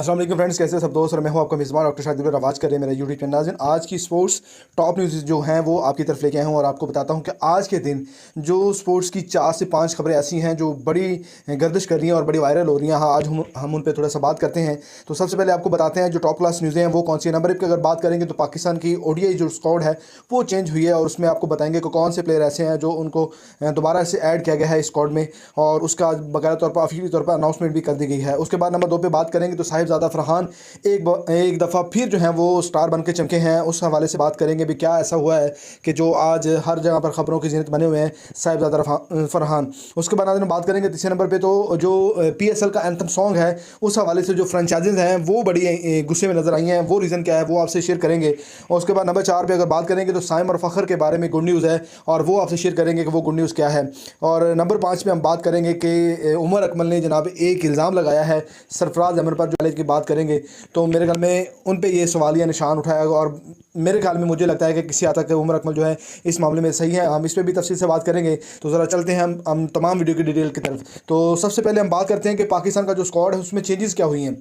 अस्सलाम वालेकुम फ्रेंड्स, कैसे सब दोस्त। और मैं हूं आपका मेज़बान डॉक्टर शाहिद रवाज कर रहे हैं मेरा यूट्यूब चैनल। नाज़रीन, आज की स्पोर्ट्स टॉप न्यूज़ जो हैं वो आपकी तरफ लेके आया हूं और आपको बताता हूं कि आज के दिन जो स्पोर्ट्स की 4 से 5 खबरें ऐसी हैं जो बड़ी गर्दिश कर रही हैं और बड़ी वायरल हो रही हैं। हाँ, आज हम उन पर थोड़ा सा बात करते हैं। तो सबसे पहले आपको बताते हैं जो टॉप क्लास न्यूज़ें हैं वो कौन सी है। नंबर 1 की अगर बात करेंगे तो पाकिस्तान की ओडीआई जो स्क्वाड है वो चेंज हुई है और उसमें आपको बताएंगे कि कौन से प्लेयर ऐसे हैं जो उनको दोबारा से ऐड किया गया है स्क्वाड में, और उसका बाकायदा तौर पर ऑफिशियली तौर पर अनाउंसमेंट भी कर दी गई है। उसके बाद नंबर 2 पे बात करेंगे तो साहिबजादा फरहान एक दफ़ा फिर जो है वो स्टार बन के चमके हैं। उस हवाले से बात करेंगे भी क्या ऐसा हुआ है कि जो आज हर जगह पर खबरों की जीनत बने हुए हैं साहिबजादा फरहान। उसके बाद आज बात करेंगे तीसरे नंबर पे तो जो पीएसएल का एंथम सॉन्ग है उस हवाले से जो फ्रेंचाइजीज हैं वो बड़ी गुस्से में नजर आई हैं। वो रीज़न क्या है वो आपसे शेयर करेंगे। और उसके बाद नंबर 4 पे अगर बात करेंगे तो साइम और फ़खर के बारे में गुड न्यूज़ है और वो आपसे शेयर करेंगे कि वो गुड न्यूज़ क्या है। और नंबर 5 पे हम बात करेंगे कि उमर अकमल ने जनाब एक इल्ज़ाम लगाया है सरफराज अहमद पर। जो की बात करेंगे तो मेरे ख्याल में उन पे ये सवालिया निशान उठाया और मेरे ख्याल में मुझे लगता है कि किसी हद तक उमर अकमल जो है इस मामले में सही है। हम इस पर भी तफसील से बात करेंगे। तो ज़रा चलते हैं हम तमाम वीडियो की डिटेल की तरफ। तो सबसे पहले हम बात करते हैं कि पाकिस्तान का जो स्क्वाड है उसमें चेंजेस क्या हुई हैं।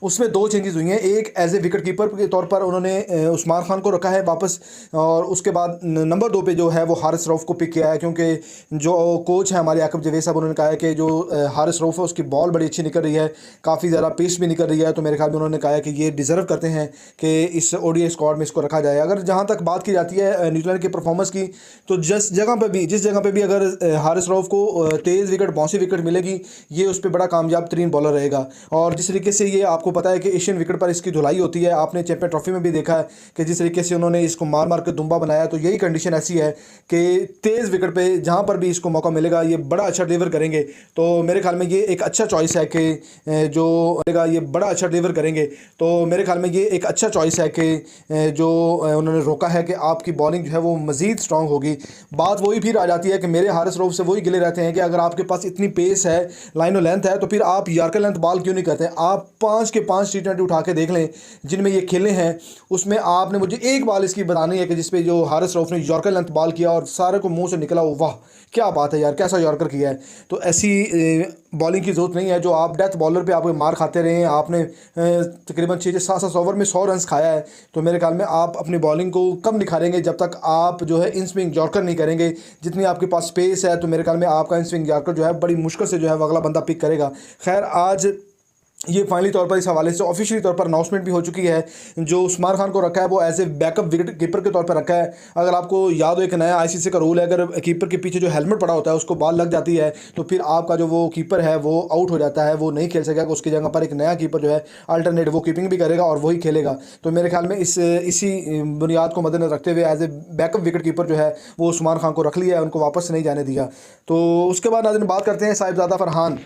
उसमें 2 चेंजेस हुई हैं। एक एज ए विकेट कीपर के तौर पर उन्होंने उस्मान खान को रखा है वापस, और उसके बाद नंबर 2 पे जो है वो हारिस रऊफ़ को पिक किया है, क्योंकि जो कोच है हमारे याकूब जवेद साहब उन्होंने कहा है कि जो हारिस रऊफ़ है उसकी बॉल बड़ी अच्छी निकल रही है, काफ़ी ज़्यादा पेस भी निकल रही है। तो मेरे ख्याल में उन्होंने कहा है कि ये डिज़र्व करते हैं कि इस ओडीआई स्क्वाड में इसको रखा जाए। अगर जहाँ तक बात की जाती है न्यूजीलैंड की परफॉर्मेंस की, तो जिस जगह पर भी अगर हारिस रऊफ़ को तेज़ विकेट बाउंसी विकेट मिलेगी, ये उस पर बड़ा कामयाब तरीन बॉलर रहेगा। और जिस तरीके से ये आपको पता है कि एशियन विकेट पर इसकी धुलाई होती है, आपने चैंपियन ट्रॉफी में भी देखा है कि जिस तरीके से उन्होंने इसको मार मार के दुम्बा बनाया। तो यही कंडीशन ऐसी है कि तेज़ विकेट पे जहाँ पर भी इसको मौका मिलेगा ये बड़ा अच्छा डिलीवर करेंगे। तो मेरे ख्याल में ये एक अच्छा चॉइस है कि जो मिलेगा ये बड़ा अच्छा डिलीवर करेंगे। तो मेरे ख्याल में ये एक अच्छा चॉइस है कि जो उन्होंने रोका है कि आपकी बॉलिंग जो है वो मज़ीद स्ट्रॉन्ग होगी। बात वही फिर आ जाती है कि मेरे हारिस रऊफ़ से वही गिले रहते हैं कि अगर आपके पास इतनी पेस है, लाइन और लेंथ है, तो फिर आप यॉर्कर लेंथ बॉल क्यों नहीं करते। आप 5 के 5 T20 उठा के देख लें जिनमें ये खेले हैं, उसमें आपने मुझे एक बॉल इसकी बतानी है कि जिसपे जो हारिस रऊफ़ ने यॉर्कर लेंथ बॉल किया और सारे को मुंह से निकला, वाह क्या बात है यार, कैसा यॉर्कर किया है। तो ऐसी बॉलिंग की ज़रूरत नहीं है जो आप डेथ बॉलर पे आप मार खाते रहे हैं। आपने तकरीबन 6-7 ओवर में 100 रन खाया है। तो मेरे ख्याल में आप अपनी बॉलिंग को कब निखारेंगे जब तक आप जो है इन स्विंग यॉर्कर नहीं करेंगे। जितनी आपके पास स्पेस है तो मेरे ख्याल में आपका इन स्विंग यॉर्कर जो है बड़ी मुश्किल से जो है अगला बंदा पिक करेगा। खैर, आज ये फाइनली तौर पर इस हवाले से ऑफिशियली तौर पर अनाउंसमेंट भी हो चुकी है। जो उस्मान खान को रखा है वो as a backup wicket keeper के तौर पर रखा है। अगर आपको याद हो, एक नया आईसीसी का रूल है, अगर कीपर के पीछे जो हेलमेट पड़ा होता है उसको बॉल लग जाती है तो फिर आपका जो वो कीपर है वो आउट हो जाता है, वो नहीं खेल सकेगा। उसकी जगह पर एक नया कीपर जो है अल्टरनेट वो कीपिंग भी करेगा और वही खेलेगा। तो मेरे ख्याल में इसी बुनियाद को मद्देनजर रखते हुए as a backup wicket keeper जो है वो उस्मान खान को रख लिया है, उनको वापस नहीं जाने दिया। तो उसके बाद नाज़रीन बात करते हैं साहिबजादा फरहान।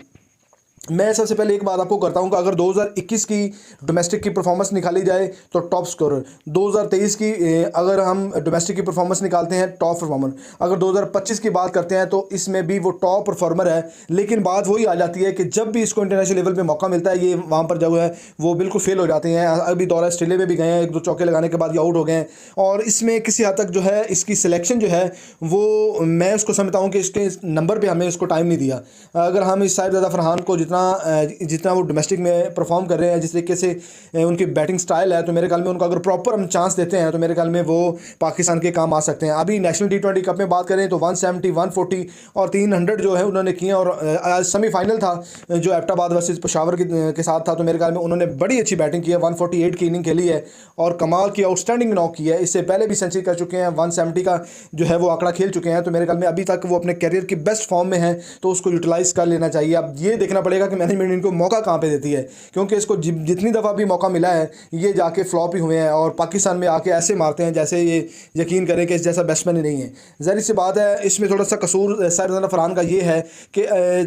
मैं सबसे पहले एक बात आपको करता हूं कि अगर 2021 की डोमेस्टिक की परफॉर्मेंस निकाली जाए तो टॉप स्कोरर, 2023 की अगर हम डोमेस्टिक की परफॉर्मेंस निकालते हैं टॉप परफॉर्मर, अगर 2025 की बात करते हैं तो इसमें भी वो टॉप परफॉर्मर है। लेकिन बात वही आ जाती है कि जब भी इसको इंटरनेशनल लेवल पे मौका मिलता है ये वहाँ पर जो है वो बिल्कुल फेल हो जाते हैं। अभी दौरा ऑस्ट्रेलिया में भी गए हैं, 1-2 चौके लगाने के बाद ये आउट हो गए हैं। और इसमें किसी हद तक जो है इसकी सिलेक्शन जो है वो मैं उसको समझता हूँ कि इसके नंबर पर हमें उसको टाइम नहीं दिया। अगर हम इस साहिबजादा फरहान को जितना वो डोमेस्टिक में परफॉर्म कर रहे हैं, जिस तरीके से उनकी बैटिंग स्टाइल है, तो मेरे ख्याल में उनको अगर प्रॉपर हम चांस देते हैं तो मेरे ख्याल में वो पाकिस्तान के काम आ सकते हैं। अभी नेशनल T20 कप में बात करें तो 170, 140 और 300 जो है उन्होंने किए। और आज सेमीफाइनल था जो एबटाबाद वर्सेस पेशावर के साथ था। तो मेरे ख्याल में उन्होंने बड़ी अच्छी बैटिंग की है, 148 की इनिंग खेली है और कमाल की आउटस्टैंडिंग नॉक की है। इससे पहले भी सेंचुरी कर चुके हैं, 170 का जो है वो आंकड़ा खेल चुके हैं। तो मेरे ख्याल में अभी तक वो अपने करियर की बेस्ट फॉर्म में है, तो उसको यूटिलाइज़ कर लेना चाहिए। अब ये देखना पड़ेगा कि मैनेजमेंट इनको मौका कहाँ पे देती है, क्योंकि इसको जितनी दफ़ा भी मौका मिला है ये जाके फ्लॉप ही हुए हैं और पाकिस्तान में आके ऐसे मारते हैं जैसे ये यकीन करें कि इस जैसा बैट्समैन ही नहीं है। ज़ाहिर सी बात है इसमें थोड़ा सा कसूर साहिबजादा फरहान का ये है कि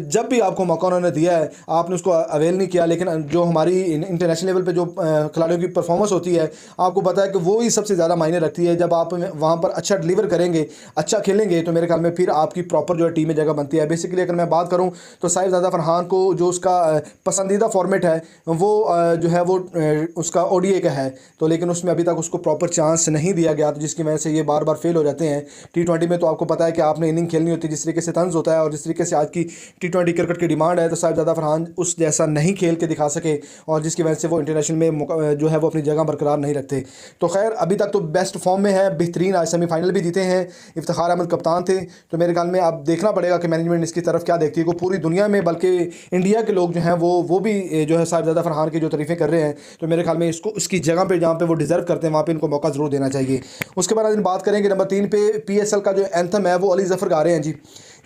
जब भी आपको मौका उन्होंने दिया है आपने उसको अवेल नहीं किया। लेकिन जो हमारी इंटरनेशनल लेवल पर जो खिलाड़ियों की परफॉर्मेंस होती है आपको पता है कि वो ही सबसे ज़्यादा मायने रखती है। जब आप वहाँ पर अच्छा डिलीवर करेंगे, अच्छा खेलेंगे, तो मेरे ख्याल में फिर आपकी प्रॉपर जो है टीम में जगह बनती है। बेसिकली अगर मैं बात करूँ तो साहिबजादा फरहान को जो उसका पसंदीदा फॉर्मेट है वो जो है वो उसका ओडीआई का है, तो लेकिन उसमें अभी तक उसको प्रॉपर चांस नहीं दिया गया, तो जिसकी वजह से ये बार बार फेल हो जाते हैं। T20 में तो आपको पता है कि आपने इनिंग खेलनी होती है, जिस तरीके से तंज होता है और जिस तरीके से आज की T20 क्रिकेट की डिमांड है, तो साहिबजादा फरहान उस जैसा नहीं खेल के दिखा सके और जिसकी वजह से वो इंटरनेशनल में जो है वो अपनी जगह बरकरार नहीं रखते। तो खैर अभी तक तो बेस्ट फॉर्म में है, बेहतरीन, आज सेमीफाइनल भी जीते हैं, इफ्तिखार अहमद कप्तान थे। तो मेरे ख्याल में अब देखना पड़ेगा कि मैनेजमेंट इसकी तरफ क्या देखती है, को पूरी दुनिया में बल्कि इंडिया के लोग जो हैं वो भी जो है साहिबजादा फरहान की जो तारीफ़ें कर रहे हैं। तो मेरे ख्याल में इसको उसकी जगह पे जहाँ पे वो डिज़र्व करते हैं वहाँ पे इनको मौका ज़रूर देना चाहिए। उसके बाद हम बात करेंगे नंबर 3 पे PSL का जो एंथम है वो अली ज़फ़र गा रहे हैं जी।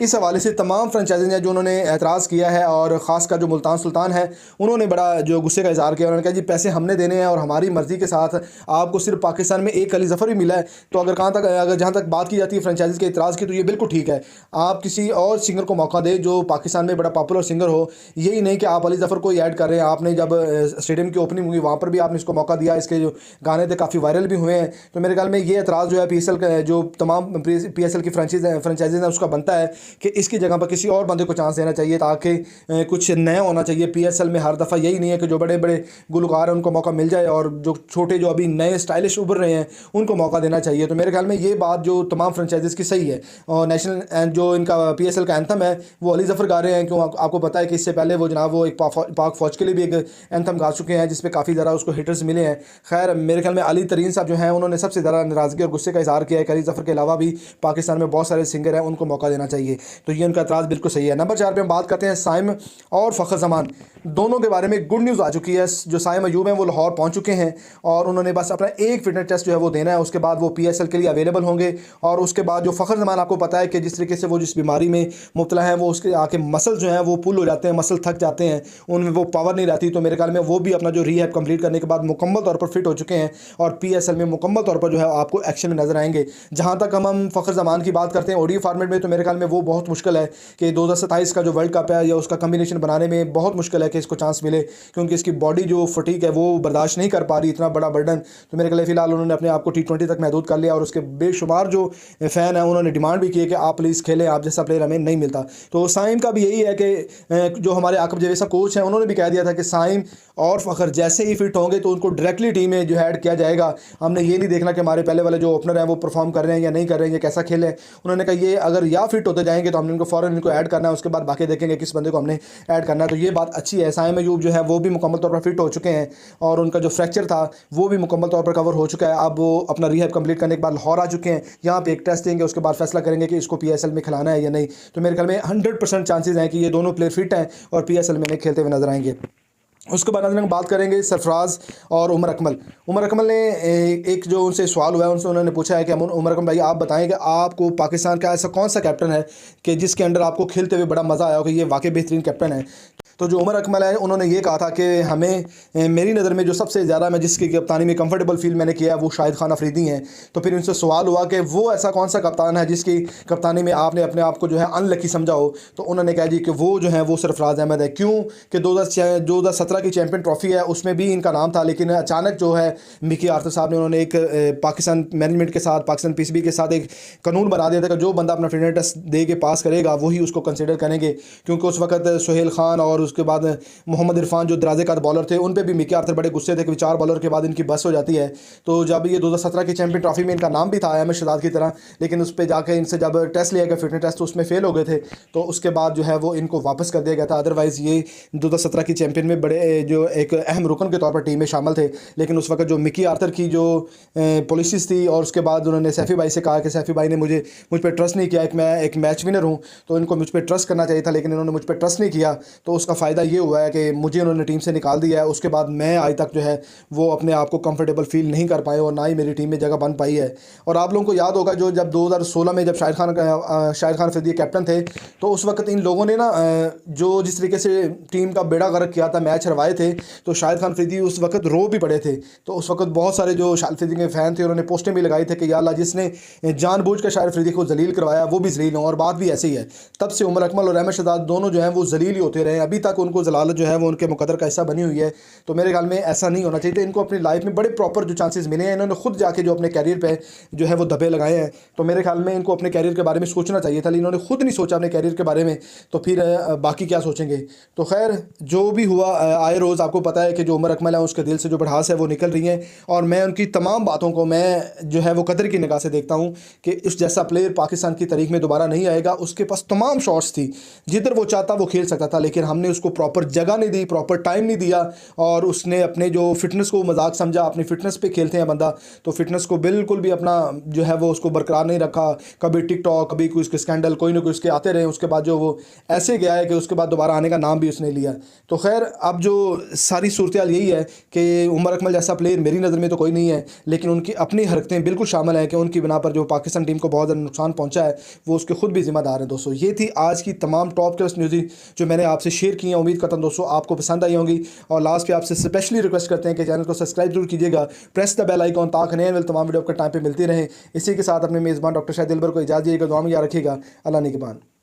इस हवाले से तमाम फ्रेंचाइजी हैं जो उन्होंने एतराज़ किया है, और ख़ास कर जो मुल्तान सुल्तान है उन्होंने बड़ा जो गुस्से का इज़हार किया। उन्होंने कहा जी पैसे हमने देने हैं और हमारी मर्ज़ी के साथ आपको सिर्फ पाकिस्तान में एक अली ज़फ़र ही मिला है। तो अगर जहाँ तक बात की जाती है फ्रेंचाइजी के इतराज़ की, तो ये बिल्कुल ठीक है, आप किसी और सिंगर को मौका दें जो पाकिस्तान में बड़ा पॉपुलर सिंगर हो, यही नहीं कि आप अली ज़फ़र को ही ऐड कर रहे हैं। आपने जब स्टेडियम की ओपनिंग हुई वहाँ पर भी आपने इसको मौका दिया, इसके जो गाने थे काफ़ी वायरल भी हुए हैं। तो मेरे ख्याल में ये एतराज़ जो है PSL का जो तमाम PSL की फ्रेंचाइजीज़ हैं उसका बनता है कि इसकी जगह पर किसी और बंदे को चांस देना चाहिए, ताकि कुछ नया होना चाहिए। PSL में हर दफ़ा यही नहीं है कि जो बड़े बड़े गुलकार हैं उनको मौका मिल जाए और जो छोटे जो अभी नए स्टाइलिश उभर रहे हैं उनको मौका देना चाहिए। तो मेरे ख्याल में ये बात जो तमाम फ्रेंचाइजीज़ की सही है। और नेशनल जो इनका PSL का एंथम है वो अली ज़फ़र गा रहे हैं, क्यों आपको पता है कि इससे पहले वो जनाब वो एक पाक फ़ौज के लिए भी एक एंथम गा चुके हैं, जिसपे काफ़ी ज़्यादा उसको हिटर्स मिले हैं। खैर मेरे ख्याल में अली तरीन साहब जो हैं उन्होंने सबसे ज़्यादा नाराज़गी और गुस्से का इज़हार किया है कि अली ज़फ़र के अलावा भी पाकिस्तान में बहुत सारे सिंगर हैं, उनको मौका देना चाहिए। तो ये उनका एतराज़ बिल्कुल सही है। नंबर 4 पे हम बात करते हैं साइम और फ़खर ज़मान दोनों के बारे में। गुड न्यूज़ आ चुकी है, जो साइम अयूब हैं वो लाहौर पहुंच चुके हैं और उन्होंने बस अपना एक फिटनेस टेस्ट जो है वो देना है, उसके बाद वो PSL के लिए अवेलेबल होंगे। और उसके बाद जो फ़खर ज़मान आपको पता है कि जिस तरीके से वो जिस बीमारी में मुब्तला है वो उसके आके मसल जो हैं वो पुल हो जाते हैं, मसल थक जाते हैं, उनमें वो पावर नहीं रहती। तो मेरे ख्याल में वो भी अपना जो रीहैब कंप्लीट करने के बाद मुकम्मल तौर पर फिट हो चुके हैं और PSL में मुकम्मल तौर पर जो है आपको एक्शन में नजर आएंगे। जहाँ तक हम फ़खर ज़मान की बात करते हैं ODI फॉर्मेट में, तो मेरे ख्याल में वो बहुत मुश्किल है कि 2027 का जो वर्ल्ड कप है या उसका कम्बिनेशन बनाने में बहुत मुश्किल है कि इसको चांस मिले, क्योंकि इसकी बॉडी जो फटीक है वो बर्दाश्त नहीं कर पा रही इतना बड़ा बर्डन। तो मेरे ख्याल फ़िलहाल उन्होंने अपने आप को T20 तक महदूद कर लिया और उसके बेशुमार जो फ़ैन हैं उन्होंने डिमांड भी की है कि आप प्लीज़ खेलें, आप जैसा प्लेयर हमें नहीं मिलता। तो साइम का भी यही है कि जो हमारे आकब जवेसा कोच हैं उन्होंने भी कह दिया था कि साइम और फ़खर जैसे ही फिट होंगे तो उनको डायरेक्टली टीम में जो ऐड किया जाएगा। हमने ये नहीं देखना कि हमारे पहले वाले जो ओपनर हैं वो परफॉर्म कर रहे हैं या नहीं कर रहे हैं, या कैसा खेलें। उन्होंने कहा ये अगर या फिट होते जाएंगे तो हमने इनको फ़ौरन इनको ऐड करना है, उसके बाद बाकी देखेंगे किस बंदे को हमने ऐड करना है। तो ये बात अच्छी है। साइम अयूब जो है वो भी मुकम्मल तौर पर फिट हो चुके हैं और उनका जो फ्रैक्चर था वो भी मुकम्मल तौर पर कवर हो चुका है। अब वो अपना रीहैब कंप्लीट करने के बाद लाहौर आ चुके हैं, यहाँ पे एक टेस्ट देंगे, उसके बाद फैसला करेंगे कि इसको PSL में खिलाना है या नहीं। तो मेरे ख्याल में 100% चांसेस हैं कि ये दोनों प्लेयर फिट हैं और PSL में नहीं खेलते हुए नजर आएंगे। उसके बाद हम बात करेंगे सरफराज और उमर अकमल। उमर अकमल ने एक जो उनसे सवाल हुआ है उनसे उन्होंने पूछा है कि उमर अकमल भाई आप बताएं कि आपको पाकिस्तान का ऐसा कौन सा कैप्टन है कि जिसके अंडर आपको खेलते हुए बड़ा मज़ा आया हो कि ये वाकई बेहतरीन कैप्टन है। तो जो उमर अकमल है उन्होंने ये कहा था कि हमें मेरी नज़र में जो सबसे ज़्यादा मैं जिसकी कप्तानी में कंफर्टेबल फील मैंने किया है वो शाहिद खान अफरीदी हैं। तो फिर उनसे सवाल हुआ कि वो ऐसा कौन सा कप्तान है जिसकी कप्तानी में आपने अपने आप को जो है अनलकी समझा हो। तो उन्होंने कहा जी कि वो जो है वो सरफराज अहमद है। क्यों कि 2017 की चैम्पियन ट्रॉफी है उसमें भी इनका नाम था, लेकिन अचानक जो है मिकी आर्थर साहब ने उन्होंने एक पाकिस्तान मैनेजमेंट के साथ पाकिस्तान PCB के साथ एक कानून बना दिया था कि जो बंदा अपना फिटनेस टेस्ट दे के पास करेगा वही उसको कंसिडर करेंगे। क्योंकि उस वक्त सुहेल खान और उसके बाद मोहम्मद इरफान जो दराजे का बॉलर थे उन पे भी मिकी आर्थर बड़े गुस्से थे कि 4 बॉलर के बाद इनकी बस हो जाती है। तो जब ये 2017 की चैम्पियन ट्रॉफी में इनका नाम भी था अहमद शहजाद की तरह, लेकिन उस पर जाके इनसे जब टेस्ट लिया गया फिटनेस टेस्ट तो उसमें फेल हो गए थे, तो उसके बाद जो है वो इनको वापस कर दिया गया था। अदरवाइज़ ये 2017 की चैम्पियन में बड़े जो एक अहम रुकन के तौर पर टीम में शामिल थे। लेकिन उस वक्त जो मिकी आर्थर की जो पॉलिसीज़ थी और उसके बाद उन्होंने सैफ़ी भाई से कहा कि सैफ़ी भाई ने मुझ पर ट्रस्ट नहीं किया, मैं एक मैच विनर हूँ तो इनको मुझ पर ट्रस्ट करना चाहिए था, लेकिन इन्होंने मुझ पर ट्रस्ट नहीं किया। तो उसका फ़ायदा ये हुआ है कि मुझे उन्होंने टीम से निकाल दिया है। उसके बाद मैं आज तक जो है वो अपने आप को कंफर्टेबल फील नहीं कर पाए और ना ही मेरी टीम में जगह बन पाई है। और आप लोगों को याद होगा जो जब 2016 में जब शाहिद खान अफरीदी कैप्टन थे तो उस वक्त इन लोगों ने ना जो जिस तरीके से टीम का बेड़ा गर्क किया था, मैच हरवाए थे, तो शाहिद खान अफरीदी उस वक्त रो भी पड़े थे। तो उस वक्त बहुत सारे जो शाहिद अफरीदी के फ़ैन थे उन्होंने पोस्टें भी लगाई थे कि या अल्लाह जिसने जानबूझ कर शाहिद अफरीदी को जलील करवाया वो भी जलील हो। और बात भी ऐसी ही है, तब से उमर अकमल और अहमद शहजाद दोनों जो हैं वो जलील ही होते रहे। अभी तक उनको जलालत जो है वो उनके मुकद्दर का हिस्सा बनी हुई है। तो मेरे ख्याल में ऐसा नहीं होना चाहिए। तो इनको अपनी लाइफ में बड़े प्रॉपर जो चांसेस मिले हैं, इन्होंने खुद जाके जो अपने कैरियर पे जो है वो दबे लगाए हैं। तो मेरे ख्याल में इनको अपने कैरियर के बारे में सोचना चाहिए था, लेकिन इन्होंने खुद नहीं सोचा अपने कैरियर के बारे में, तो फिर बाकी क्या सोचेंगे। तो खैर जो भी हुआ, आए रोज़ आपको पता है कि जो उमर अकमल है उसके दिल से जो भड़ास है वो निकल रही है, और मैं उनकी तमाम बातों को मैं जो है वो कदर की निगाह से देखता हूँ कि उस जैसा प्लेयर पाकिस्तान की तारीख में दोबारा नहीं आएगा। उसके पास तमाम शॉट्स थी, जिधर वो चाहता वो खेल सकता था, लेकिन हमने उसको प्रॉपर जगह नहीं दी, प्रॉपर टाइम नहीं दिया, और उसने अपने जो फिटनेस को मजाक समझा। अपनी फिटनेस पे खेलते हैं बंदा, तो फिटनेस को बिल्कुल भी अपना जो है वो उसको बरकरार नहीं रखा। कभी टिकटॉक, कभी कोई उसके स्कैंडल, कोई ना कोई उसके आते रहे। उसके बाद जो वो ऐसे गया है कि उसके बाद दोबारा आने का नाम भी उसने लिया। तो खैर अब जो सारी सूरत हाल यही है कि उमर अकमल जैसा प्लेयर मेरी नज़र में तो कोई नहीं है, लेकिन उनकी अपनी हरकतें बिल्कुल शामिल हैं कि उनकी बिना पर जो पाकिस्तान टीम को बहुत ज़्यादा नुकसान पहुंचा है, वो उसके खुद भी जिम्मेदार हैं। दोस्तों ये थी आज की तमाम टॉप क्लास न्यूज़ जो मैंने आपसे शेयर की हैं। उम्मीद करता हूं दोस्तों आपको पसंद आई होंगी, और लास्ट पे आपसे स्पेशली रिक्वेस्ट करते हैं कि चैनल को सब्सक्राइब जरूर कीजिएगा, प्रेस द बेल आइकॉन, ताकि नए तमाम वीडियो आपके टाइम पे मिलती रहे। इसी के साथ अपने मेज़बान डॉक्टर शाहिद दिलबर को इजाज़त दीजिएगा, दुआ में याद रखिएगा। अल्लाह निगहबान।